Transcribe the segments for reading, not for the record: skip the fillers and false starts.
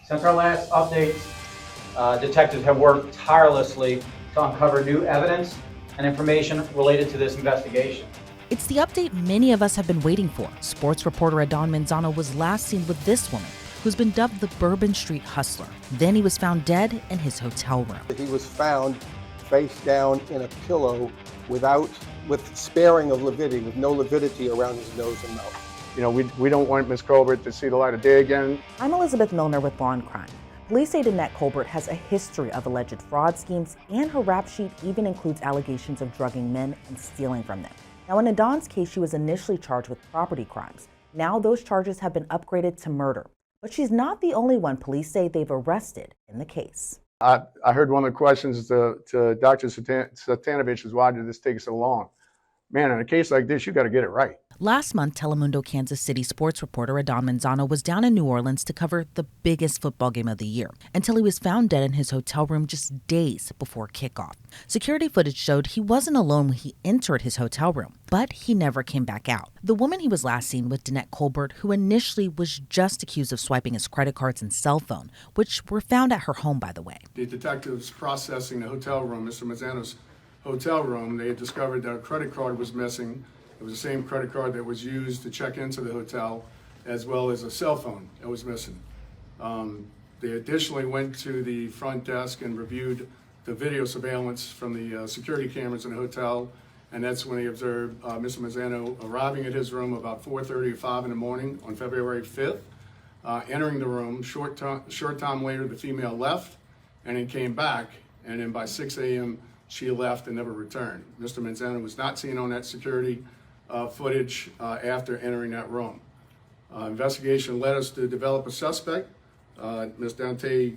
Since our last updates, detectives have worked tirelessly to uncover new evidence and information related to this investigation. It's the update many of us have been waiting for. Sports reporter Adan Manzano was last seen with this woman, who's been dubbed the Bourbon Street Hustler. Then he was found dead in his hotel room. He was found face down in a pillow with sparing of lividity, with no lividity around his nose and mouth. You know, we don't want Ms. Colbert to see the light of day again. I'm Elizabeth Millner with Law&Crime. Police say Danette Colbert has a history of alleged fraud schemes, and her rap sheet even includes allegations of drugging men and stealing from them. Now, in Adan's case, she was initially charged with property crimes. Now those charges have been upgraded to murder. But she's not the only one police say they've arrested in the case. I heard one of the questions to Dr. Satanovich was, why did this take so long? Man, in a case like this, you got to get it right. Last month, Telemundo Kansas City sports reporter Adan Manzano was down in New Orleans to cover the biggest football game of the year until he was found dead in his hotel room just days before kickoff. Security footage showed he wasn't alone when he entered his hotel room, but he never came back out. The woman he was last seen with, Danette Colbert, who initially was just accused of swiping his credit cards and cell phone, which were found at her home, by the way. The detectives processing the hotel room, Mr. Manzano's hotel room, they had discovered that a credit card was missing. It was the same credit card that was used to check into the hotel, as well as a cell phone that was missing. They additionally went to the front desk and reviewed the video surveillance from the security cameras in the hotel, and that's when they observed Mr. Manzano arriving at his room about 4:30 or 5 in the morning on February 5th, entering the room. Short time later, the female left, and then came back, and then by 6 a.m., she left and never returned. Mr. Manzano was not seen on that security footage after entering that room. Investigation led us to develop a suspect, Ms. Danette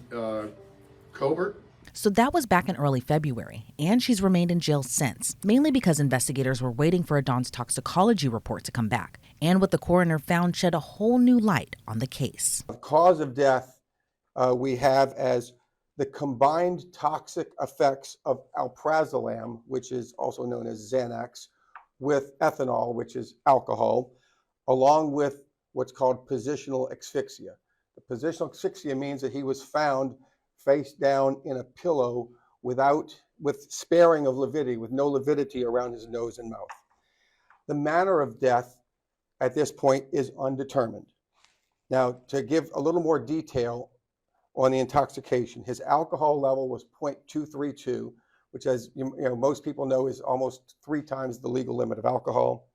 Colbert. So that was back in early February, and she's remained in jail since, mainly because investigators were waiting for Adan's toxicology report to come back, and what the coroner found shed a whole new light on the case. The cause of death we have as the combined toxic effects of alprazolam, which is also known as Xanax, with ethanol, which is alcohol, along with what's called positional asphyxia. The positional asphyxia means that he was found face down in a pillow with sparing of lividity, with no lividity around his nose and mouth. The manner of death at this point is undetermined. Now, to give a little more detail on the intoxication, his alcohol level was 0.232, which, as most people know, is almost 3 times the legal limit of alcohol.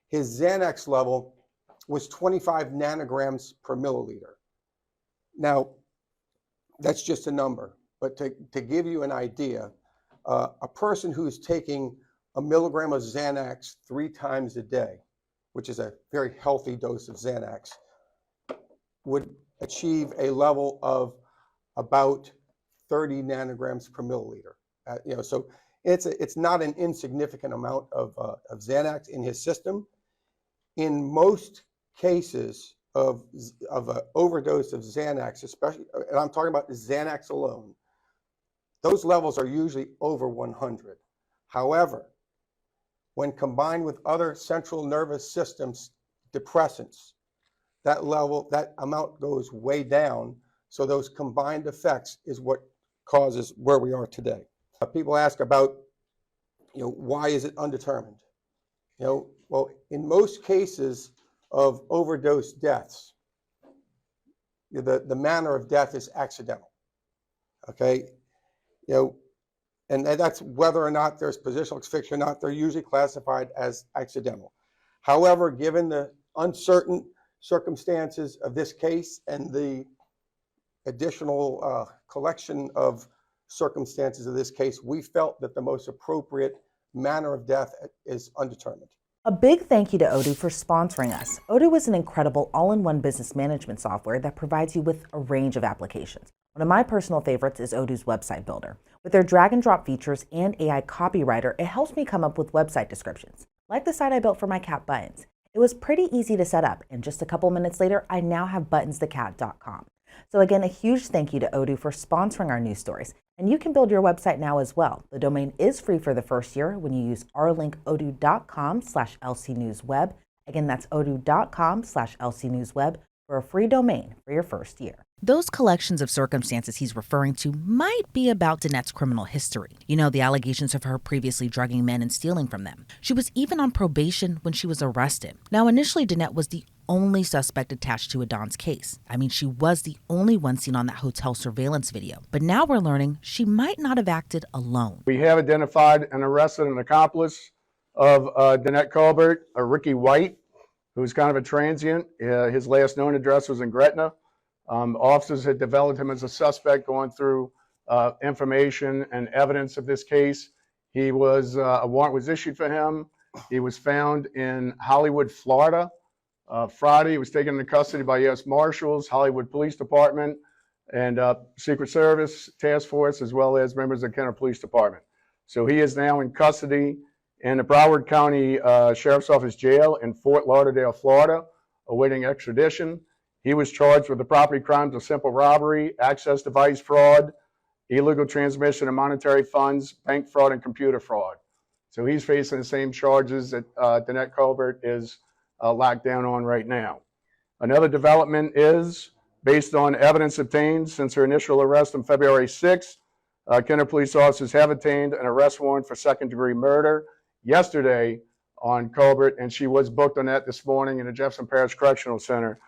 His Xanax level was 25 nanograms per milliliter. Now, that's just a number, but to give you an idea, a person who's taking a milligram of Xanax 3 times a day, which is a very healthy dose of Xanax, would achieve a level of about 30 nanograms per milliliter. So it's not an insignificant amount of Xanax in his system. In most cases of an overdose of Xanax, especially, and I'm talking about Xanax alone, those levels are usually over 100. However, when combined with other central nervous systems depressants, that amount goes way down. So those combined effects is what causes where we are today. People ask about, why is it undetermined? Well, in most cases of overdose deaths, the manner of death is accidental. Okay, and that's whether or not there's positional asphyxia or not. They're usually classified as accidental. However, given the uncertain circumstances of this case and the additional collection of circumstances of this case, we felt that the most appropriate manner of death is undetermined. A big thank you to Odoo for sponsoring us. Odoo is an incredible all-in-one business management software that provides you with a range of applications. One of my personal favorites is Odoo's website builder. With their drag and drop features and AI copywriter, it helps me come up with website descriptions, like the site I built for my cat Buttons. It was pretty easy to set up, and just a couple minutes later, I now have buttonsthecat.com. So again, a huge thank you to Odoo for sponsoring our news stories. And you can build your website now as well. The domain is free for the first year when you use our link odoo.com/lcnewsweb. Again, that's odoo.com/lcnewsweb for a free domain for your first year. Those collections of circumstances he's referring to might be about Danette's criminal history. You know, the allegations of her previously drugging men and stealing from them. She was even on probation when she was arrested. Now, initially, Danette was the only suspect attached to Adan's case. I mean, she was the only one seen on that hotel surveillance video. But now we're learning she might not have acted alone. We have identified and arrested an accomplice of Danette Colbert, Ricky White, who's kind of a transient. His last known address was in Gretna. Officers had developed him as a suspect going through information and evidence of this case. A warrant was issued for him. He was found in Hollywood, Florida. Friday, he was taken into custody by U.S. Marshals, Hollywood Police Department, and Secret Service Task Force, as well as members of the Kenner Police Department. So he is now in custody in the Broward County Sheriff's Office Jail in Fort Lauderdale, Florida, awaiting extradition. He was charged with the property crimes of simple robbery, access device fraud, illegal transmission of monetary funds, bank fraud, and computer fraud. So he's facing the same charges that Danette Colbert is locked down on right now. Another development is, based on evidence obtained since her initial arrest on February 6th, Kenner police officers have obtained an arrest warrant for second-degree murder yesterday on Colbert, and she was booked on that this morning in the Jefferson Parish Correctional Center.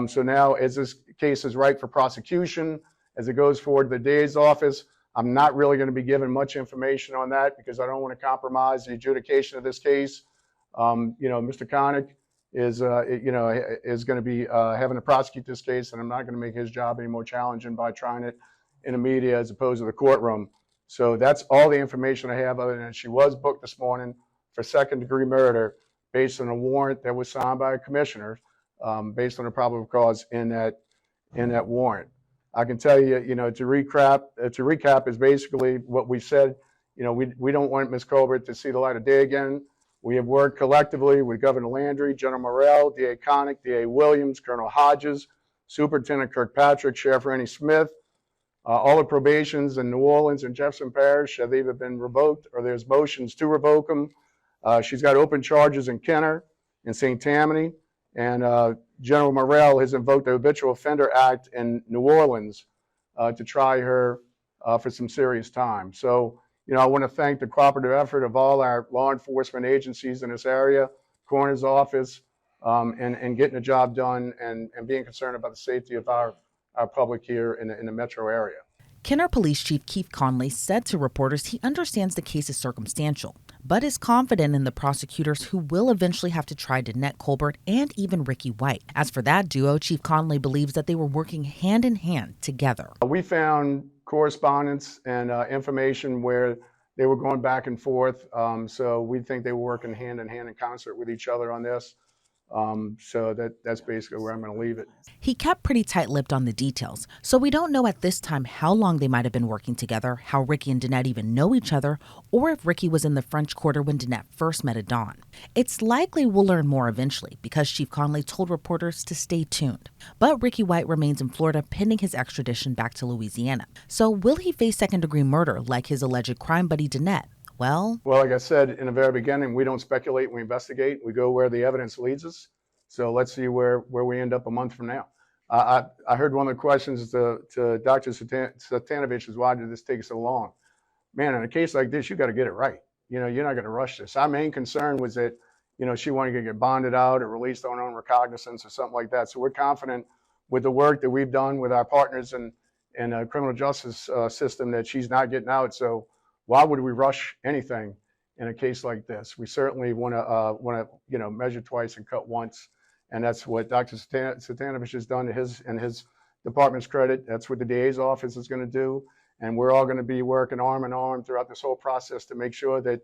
So now, as this case is ripe for prosecution, as it goes forward to the DA's office, I'm not really going to be giving much information on that because I don't want to compromise the adjudication of this case. Mr. Connick is going to be having to prosecute this case, and I'm not going to make his job any more challenging by trying it in the media as opposed to the courtroom. So that's all the information I have, other than she was booked this morning for second-degree murder based on a warrant that was signed by a commissioner, based on a probable cause in that warrant. I can tell you, to recap is basically what we said. We don't want Ms. Colbert to see the light of day again. We have worked collectively with Governor Landry, General Morrell, DA Connick, DA Williams, Colonel Hodges, Superintendent Kirkpatrick, Sheriff Randy Smith. All the probations in New Orleans and Jefferson Parish have either been revoked or there's motions to revoke them. She's got open charges in Kenner and St. Tammany, and General Morrell has invoked the Habitual Offender Act in New Orleans to try her for some serious time. So, I want to thank the cooperative effort of all our law enforcement agencies in this area, coroner's office, and getting the job done and being concerned about the safety of our public here in the metro area. Kenner Police Chief Keith Conley said to reporters he understands the case is circumstantial, but is confident in the prosecutors who will eventually have to try Danette Colbert and even Ricky White. As for that duo, Chief Conley believes that they were working hand in hand together. We found correspondence and information where they were going back and forth, so we think they were working hand in hand in concert with each other on this. So that's basically where I'm going to leave it. He kept pretty tight-lipped on the details, so we don't know at this time how long they might have been working together, how Ricky and Danette even know each other, or if Ricky was in the French Quarter when Danette first met Adan. It's likely we'll learn more eventually because Chief Conley told reporters to stay tuned. But Ricky White remains in Florida pending his extradition back to Louisiana. So will he face second-degree murder like his alleged crime buddy Danette? Well, like I said in the very beginning, we don't speculate, we investigate. We go where the evidence leads us. So let's see where we end up a month from now. I heard one of the questions to Dr. Satanovich is, why did this take so long? Man, in a case like this, you got to get it right. You're not going to rush this. Our main concern was that, she wanted to get bonded out or released on her own recognizance or something like that. So we're confident with the work that we've done with our partners in the criminal justice system that she's not getting out. So why would we rush anything in a case like this? We certainly want to measure twice and cut once, and that's what Dr. Satanovich has done to his department's credit. That's what the DA's office is going to do, and we're all going to be working arm in arm throughout this whole process to make sure that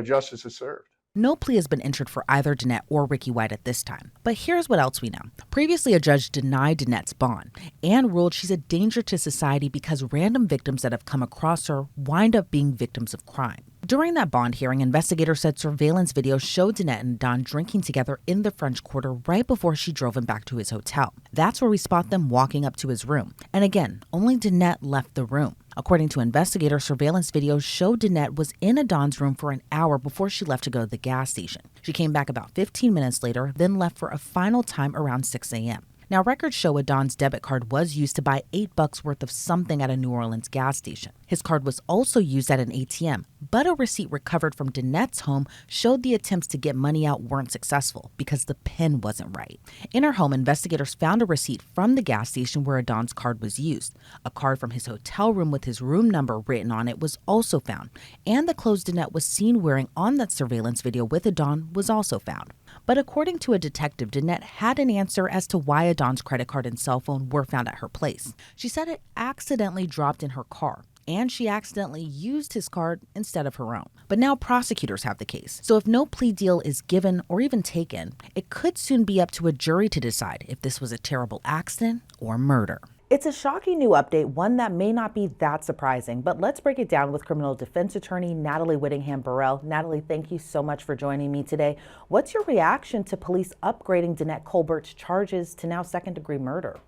justice is served. No plea has been entered for either Danette or Ricky White at this time. But here's what else we know. Previously, a judge denied Danette's bond and ruled she's a danger to society because random victims that have come across her wind up being victims of crime. During that bond hearing, investigators said surveillance video showed Danette and Adan drinking together in the French Quarter right before she drove him back to his hotel. That's where we spot them walking up to his room. And again, only Danette left the room. According to investigators, surveillance video showed Danette was in Adan's room for an hour before she left to go to the gas station. She came back about 15 minutes later, then left for a final time around 6 a.m. Now, records show Adan's debit card was used to buy $8 worth of something at a New Orleans gas station. His card was also used at an ATM, but a receipt recovered from Danette's home showed the attempts to get money out weren't successful because the PIN wasn't right. In her home, investigators found a receipt from the gas station where Adan's card was used. A card from his hotel room with his room number written on it was also found, and the clothes Danette was seen wearing on that surveillance video with Adan was also found. But according to a detective, Danette had an answer as to why Adan's credit card and cell phone were found at her place. She said it accidentally dropped in her car, and she accidentally used his card instead of her own. But now prosecutors have the case. So if no plea deal is given or even taken, it could soon be up to a jury to decide if this was a terrible accident or murder. It's a shocking new update, one that may not be that surprising, but let's break it down with criminal defense attorney Natalie Whittingham-Burrell. Natalie, thank you so much for joining me today. What's your reaction to police upgrading Danette Colbert's charges to now second-degree murder?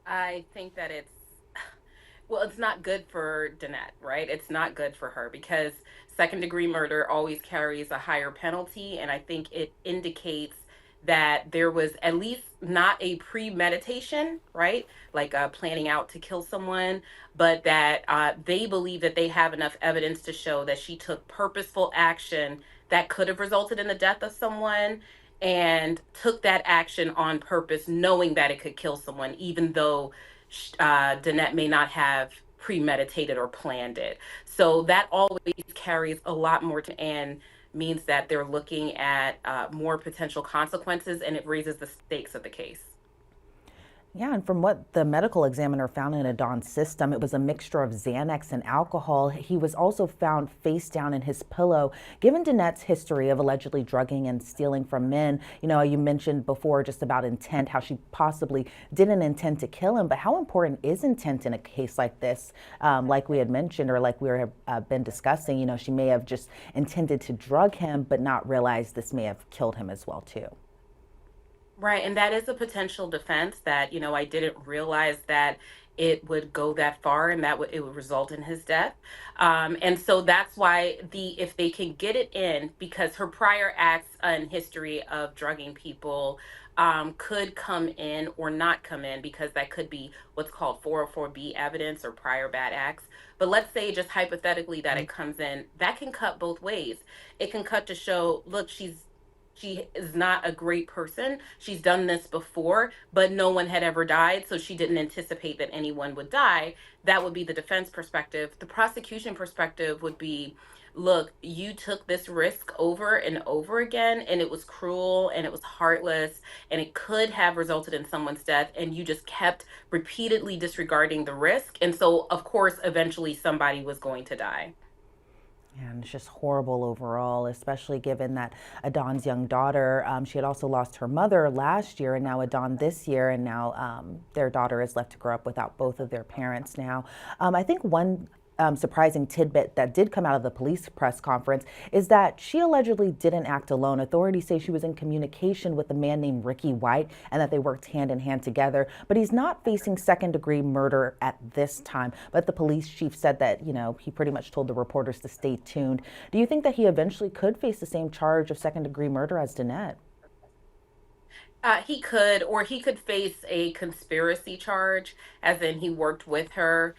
I think that it's not good for Danette, right? It's not good for her because second-degree murder always carries a higher penalty, and I think it indicates that there was at least not a premeditation, right? Like planning out to kill someone, but that they believe that they have enough evidence to show that she took purposeful action that could have resulted in the death of someone and took that action on purpose, knowing that it could kill someone, even though Danette may not have premeditated or planned it. So that always carries a lot more and means that they're looking at more potential consequences, and it raises the stakes of the case. Yeah, and from what the medical examiner found in Adan's system, it was a mixture of Xanax and alcohol. He was also found face down in his pillow. Given Danette's history of allegedly drugging and stealing from men, you mentioned before just about intent, how she possibly didn't intend to kill him, but how important is intent in a case like this? Like we had mentioned, or like we have been discussing, she may have just intended to drug him, but not realize this may have killed him as well, too. Right, and that is a potential defense that, I didn't realize that it would go that far and that it would result in his death. And so that's why if they can get it in, because her prior acts and history of drugging people could come in or not come in, because that could be what's called 404B evidence or prior bad acts. But let's say just hypothetically that it comes in, that can cut both ways. It can cut to show, look, she is not a great person. She's done this before, but no one had ever died, so she didn't anticipate that anyone would die. That would be the defense perspective. The prosecution perspective would be, look, you took this risk over and over again, and it was cruel, and it was heartless, and it could have resulted in someone's death, and you just kept repeatedly disregarding the risk. And so, of course, eventually somebody was going to die. And it's just horrible overall, especially given that Adan's young daughter, she had also lost her mother last year, and now Adan this year, and now their daughter is left to grow up without both of their parents now. I think one surprising tidbit that did come out of the police press conference is that she allegedly didn't act alone. Authorities say she was in communication with a man named Ricky White and that they worked hand in hand together, but he's not facing second-degree murder at this time. But the police chief said that, he pretty much told the reporters to stay tuned. Do you think that he eventually could face the same charge of second-degree murder as Danette? He could, or he could face a conspiracy charge, as in he worked with her,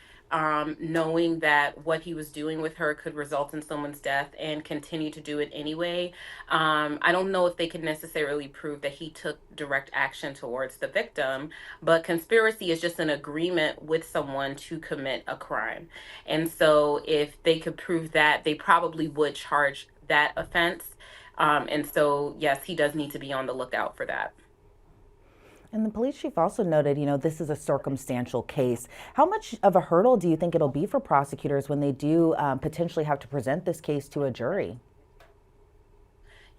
knowing that what he was doing with her could result in someone's death and continue to do it anyway. I don't know if they could necessarily prove that he took direct action towards the victim, but conspiracy is just an agreement with someone to commit a crime. And so if they could prove that, they probably would charge that offense. And so, yes, he does need to be on the lookout for that. And the police chief also noted, this is a circumstantial case. How much of a hurdle do you think it'll be for prosecutors when they do potentially have to present this case to a jury?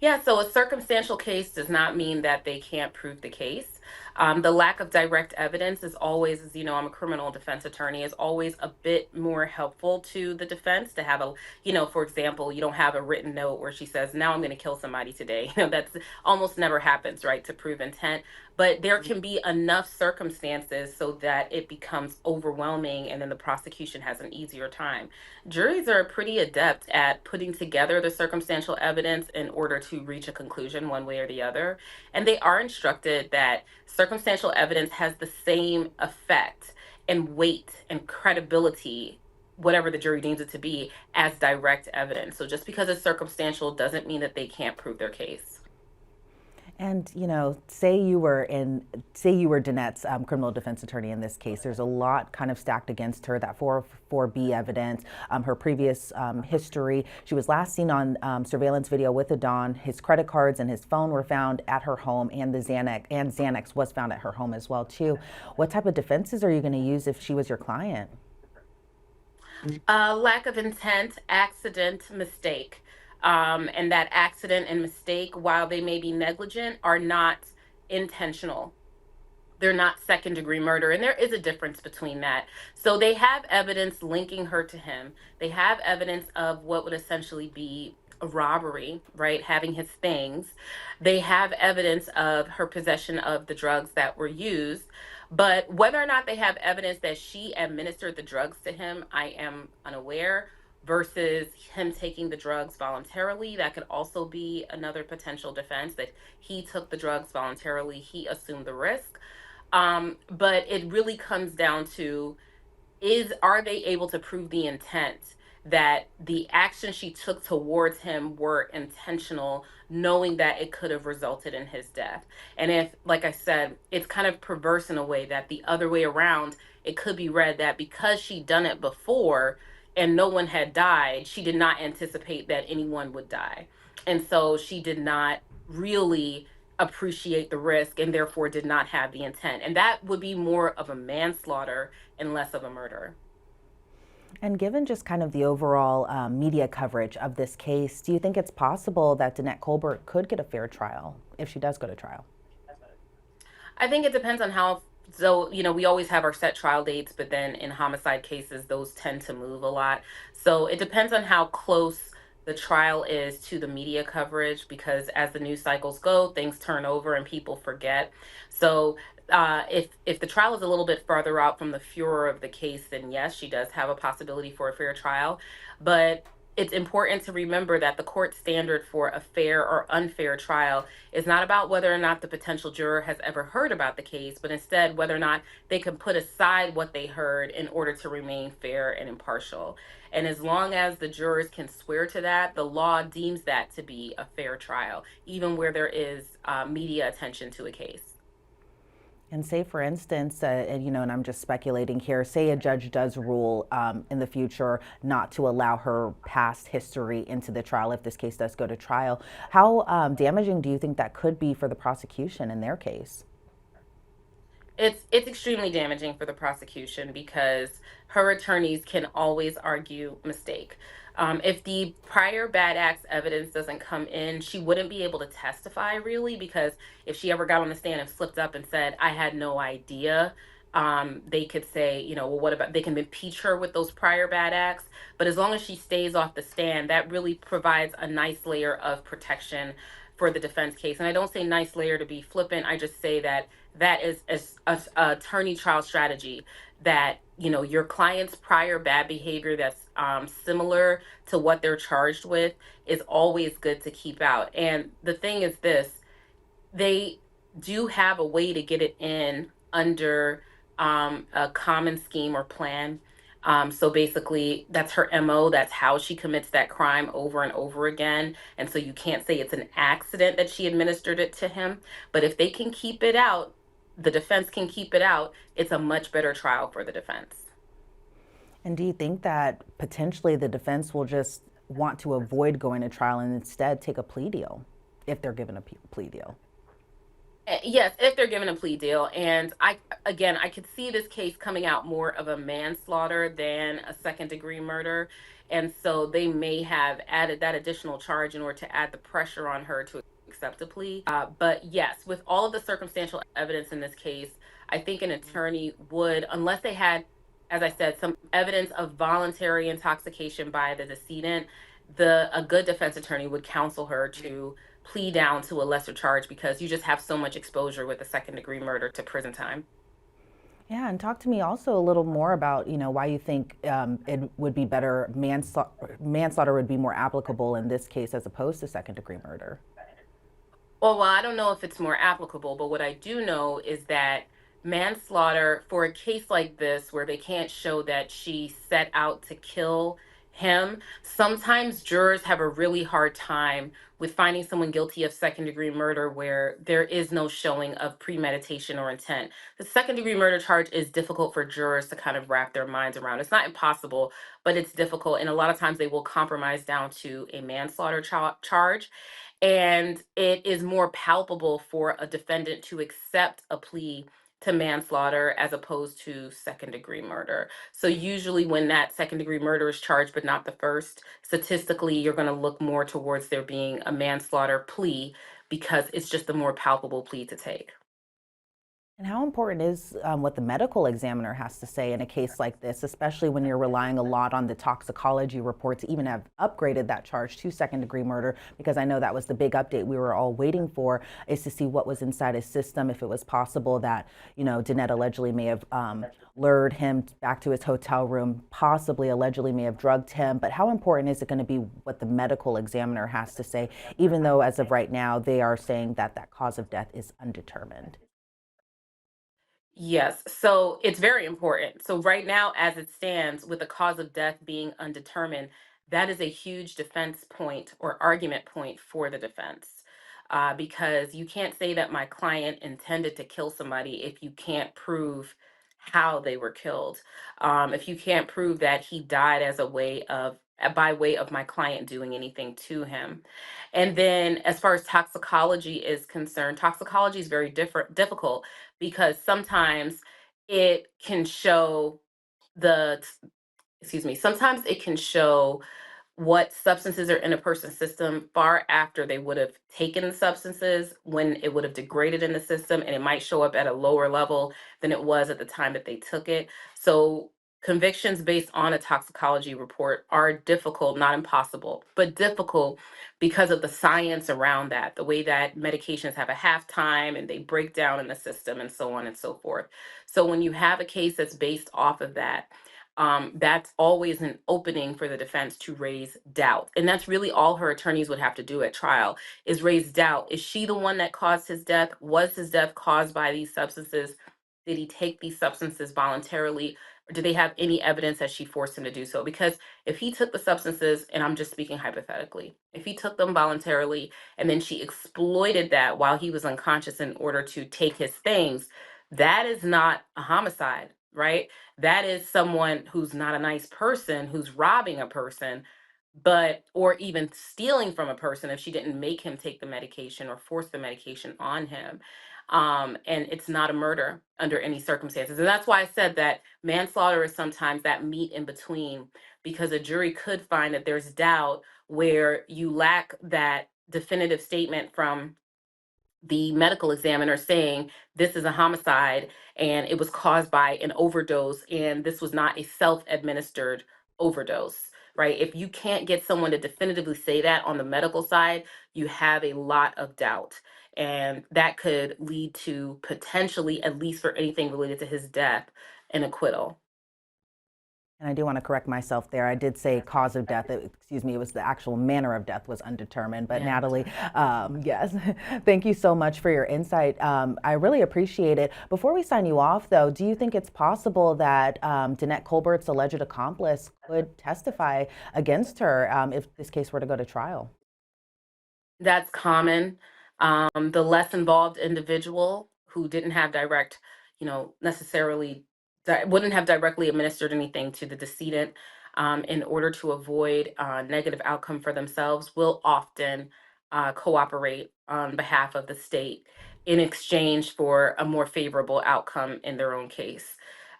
Yeah, so a circumstantial case does not mean that they can't prove the case. The lack of direct evidence is always, as you know, I'm a criminal defense attorney, is always a bit more helpful to the defense to have for example, you don't have a written note where she says, now I'm going to kill somebody today. That's almost never happens, right, to prove intent. But there can be enough circumstances so that it becomes overwhelming and then the prosecution has an easier time. Juries are pretty adept at putting together the circumstantial evidence in order to reach a conclusion one way or the other. And they are instructed that circumstantial evidence has the same effect and weight and credibility, whatever the jury deems it to be, as direct evidence. So just because it's circumstantial doesn't mean that they can't prove their case. And say you were Danette's criminal defense attorney in this case. There's a lot kind of stacked against her. That 404B evidence, her previous history. She was last seen on surveillance video with Adan. His credit cards and his phone were found at her home, and the Xanax was found at her home as well too. What type of defenses are you going to use if she was your client? Lack of intent, accident, mistake. And that accident and mistake, while they may be negligent, are not intentional. They're not second-degree murder, and there is a difference between that. So they have evidence linking her to him. They have evidence of what would essentially be a robbery, right? Having his things. They have evidence of her possession of the drugs that were used. But whether or not they have evidence that she administered the drugs to him, I am unaware. Versus him taking the drugs voluntarily, that could also be another potential defense, that he took the drugs voluntarily, he assumed the risk. But it really comes down to, are they able to prove the intent, that the actions she took towards him were intentional, knowing that it could have resulted in his death. And if, like I said, it's kind of perverse in a way that the other way around, it could be read that because she'd done it before and no one had died, she did not anticipate that anyone would die. And so she did not really appreciate the risk and therefore did not have the intent. And that would be more of a manslaughter and less of a murder. And given just kind of the overall media coverage of this case, do you think it's possible that Danette Colbert could get a fair trial if she does go to trial? I think it depends on how. So, we always have our set trial dates, but then in homicide cases, those tend to move a lot. So it depends on how close the trial is to the media coverage, because as the news cycles go, things turn over and people forget. So if the trial is a little bit farther out from the furor of the case, then yes, she does have a possibility for a fair trial. But it's important to remember that the court standard for a fair or unfair trial is not about whether or not the potential juror has ever heard about the case, but instead whether or not they can put aside what they heard in order to remain fair and impartial. And as long as the jurors can swear to that, the law deems that to be a fair trial, even where there is media attention to a case. And say, for instance, and I'm just speculating here, say a judge does rule in the future not to allow her past history into the trial if this case does go to trial. How damaging do you think that could be for the prosecution in their case? It's extremely damaging for the prosecution because her attorneys can always argue mistake. If the prior bad acts evidence doesn't come in, she wouldn't be able to testify really, because if she ever got on the stand and slipped up and said, I had no idea, they could say, well, what about, they can impeach her with those prior bad acts. But as long as she stays off the stand, that really provides a nice layer of protection for the defense case. And I don't say nice layer to be flippant. I just say that is a attorney trial strategy, that your client's prior bad behavior that's similar to what they're charged with is always good to keep out. And the thing is this, they do have a way to get it in under a common scheme or plan. So basically that's her MO. That's how she commits that crime over and over again. And so you can't say it's an accident that she administered it to him. But if they can keep it out, the defense can keep it out, it's a much better trial for the defense. And do you think that potentially the defense will just want to avoid going to trial and instead take a plea deal if they're given a plea deal? Yes, if they're given a plea deal. And I could see this case coming out more of a manslaughter than a second-degree murder. And so they may have added that additional charge in order to add the pressure on her to accept a plea. But yes, with all of the circumstantial evidence in this case, I think an attorney would, unless they had, as I said, some evidence of voluntary intoxication by the decedent, a good defense attorney would counsel her to plea down to a lesser charge, because you just have so much exposure with a second-degree murder to prison time. Yeah, and talk to me also a little more about, why you think it would be better, manslaughter would be more applicable in this case as opposed to second-degree murder. Well, I don't know if it's more applicable, but what I do know is that manslaughter for a case like this, where they can't show that she set out to kill him, sometimes jurors have a really hard time with finding someone guilty of second degree murder where there is no showing of premeditation or intent. The second degree murder charge is difficult for jurors to kind of wrap their minds around. It's not impossible, but it's difficult. And a lot of times they will compromise down to a manslaughter charge. And it is more palpable for a defendant to accept a plea to manslaughter as opposed to second degree murder. So usually when that second degree murder is charged but not the first, statistically you're going to look more towards there being a manslaughter plea because it's just a more palpable plea to take. And how important is what the medical examiner has to say in a case like this, especially when you're relying a lot on the toxicology reports, even have upgraded that charge to second degree murder, because I know that was the big update we were all waiting for, is to see what was inside his system, if it was possible that, Danette allegedly may have lured him back to his hotel room, possibly allegedly may have drugged him. But how important is it going to be what the medical examiner has to say, even though as of right now, they are saying that that cause of death is undetermined? Yes, so it's very important. So right now, as it stands, with the cause of death being undetermined, that is a huge defense point or argument point for the defense. Because you can't say that my client intended to kill somebody if you can't prove how they were killed. If you can't prove that he died as a way of by way of my client doing anything to him. And then as far as toxicology is concerned, toxicology is very difficult because sometimes it can show the sometimes it can show what substances are in a person's system far after they would have taken the substances, when it would have degraded in the system, and it might show up at a lower level than it was at the time that they took it. So convictions based on a toxicology report are difficult, not impossible, but difficult because of the science around that, the way that medications have a half time and they break down in the system and so on and so forth. So when you have a case that's based off of that, that's always an opening for the defense to raise doubt. And that's really all her attorneys would have to do at trial, is raise doubt. Is she the one that caused his death? Was his death caused by these substances? Did he take these substances voluntarily? Or do they have any evidence that she forced him to do so? Because if he took the substances, and I'm just speaking hypothetically, if he took them voluntarily and then she exploited that while he was unconscious in order to take his things, that is not a homicide, right? That is someone who's not a nice person, who's robbing a person, but or even stealing from a person if she didn't make him take the medication or force the medication on him. And it's not a murder under any circumstances. And that's why I said that manslaughter is sometimes that meat in between, because a jury could find that there's doubt where you lack that definitive statement from the medical examiner saying this is a homicide and it was caused by an overdose and this was not a self-administered overdose, right? If you can't get someone to definitively say that on the medical side, you have a lot of doubt, and that could lead to potentially, at least for anything related to his death, an acquittal. And I do want to correct myself there. I did say cause of death. Excuse me. It was the actual manner of death was undetermined. But Yeah. Natalie, yes, thank you so much for your insight. I really appreciate it. Before we sign you off, though, do you think it's possible that Danette Colbert's alleged accomplice could testify against her if this case were to go to trial? That's common. The less involved individual who didn't have direct, necessarily wouldn't have directly administered anything to the decedent, in order to avoid negative outcome for themselves, will often cooperate on behalf of the state in exchange for a more favorable outcome in their own case.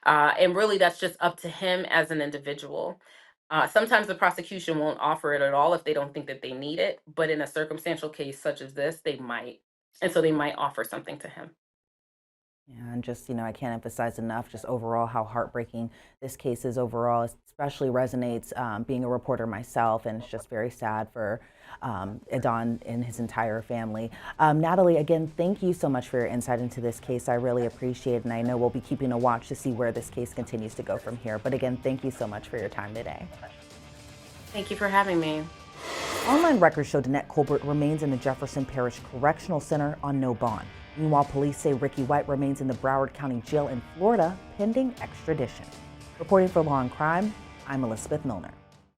And really, that's just up to him as an individual. Sometimes the prosecution won't offer it at all if they don't think that they need it, but in a circumstantial case such as this, they might. And so they might offer something to him. Yeah, and just, I can't emphasize enough just overall how heartbreaking this case is overall, especially resonates being a reporter myself, and it's just very sad for Adan and his entire family. Natalie, again, thank you so much for your insight into this case. I really appreciate it, and I know we'll be keeping a watch to see where this case continues to go from here. But again, thank you so much for your time today. Thank you for having me. Online records show Danette Colbert remains in the Jefferson Parish Correctional Center on no bond. Meanwhile, police say Ricky White remains in the Broward County Jail in Florida pending extradition. Reporting for Law and Crime, I'm Elizabeth Millner.